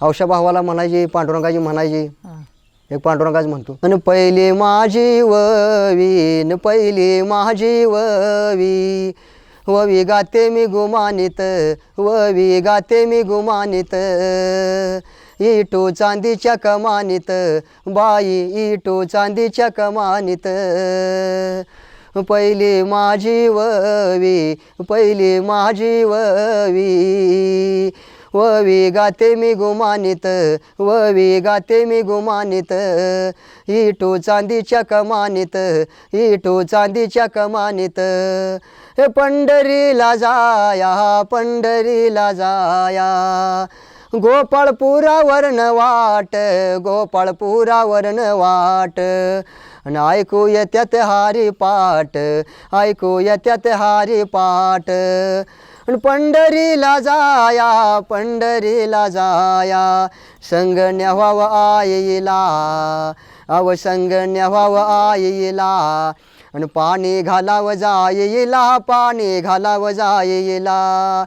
Hausa भावाला म्हणायची, पांडुरंगाची म्हणायची. एक पांडुरंगाची म्हणतो, अन पहिली माझी ववी, न पहिली माझी ववी, ववी गाते मी गुमानित, ववी गाते मी गुमानित, इटू चांदीच्या कमानीत, बाई इटू चांदीच्या कमानीत, पहिली माझी ववी, पहिली माझी ववी, ववी गाते मी गुमानित, ववी गाते मी गुमानित, इटू चांदीच्या कमानीत, इटू चांदीच्या कमानीत, हे पंढरीला जाया, पंढरीला जाया, गोपाळपुरावरन वाट, गोपाळपुरावरन वाट, आणि ऐकू येत्यात हारी पाट, ऐकू येत्यात हारी पाट, पंढरीला जाया, पंढरीला जाया, संग न्यावाव आईला, अव संग न्यावाव आईला, आणि पाणी घालाव जाईला, पाणी घालाव जाईला,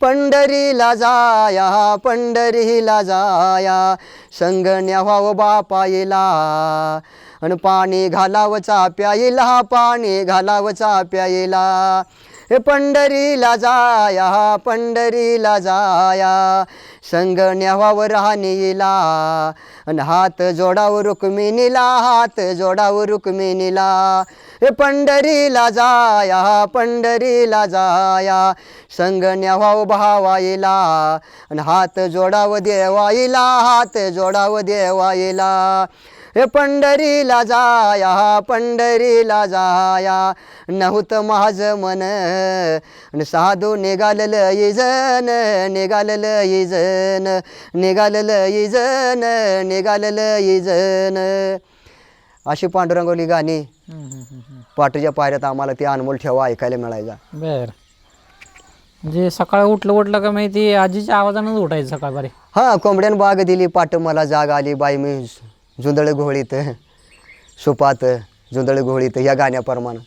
पंढरीला जाया, पंढरीला जाया, संग न्यावाव बापाईला, आणि पाणी घालाव चाप्याईला, पाणी घालाव चाप्याईला, हे पंढरीला जाया, पंढरीला जाया, संग न्यावाव राहणीला, आणि हात जोडाव रुक्मिणीला, हात जोडाव रुक्मिणीला, हे पंढरीला जाया, पंढरीला जाया, संग न्यावाव भावाईला, आणि हात जोडाव देवाईला, हात जोडाव देवाईला, हे पंढरीला जाया, पंढरीला जाया, नव्हतं माझं मन, आणि साधू निघालेलं इजन, निघालेलं इजन, निघालेलं इजन, निघालेलं इजन. अशी पांडुरंगवली गाणी पाठीच्या पायऱ्यात आम्हाला ते अनमोल ठेवा ऐकायला मिळायचा. बर, म्हणजे सकाळी उठलं का माहिती आजीच्या आवाजानंच उठायचं सकाळ बरे. हां, कोंबड्यान बाग दिली पाट मला जाग आली, बाई मी जुंदळ घोळीत, सुपात जुंदळ घोळीत, या गाण्याप्रमाणे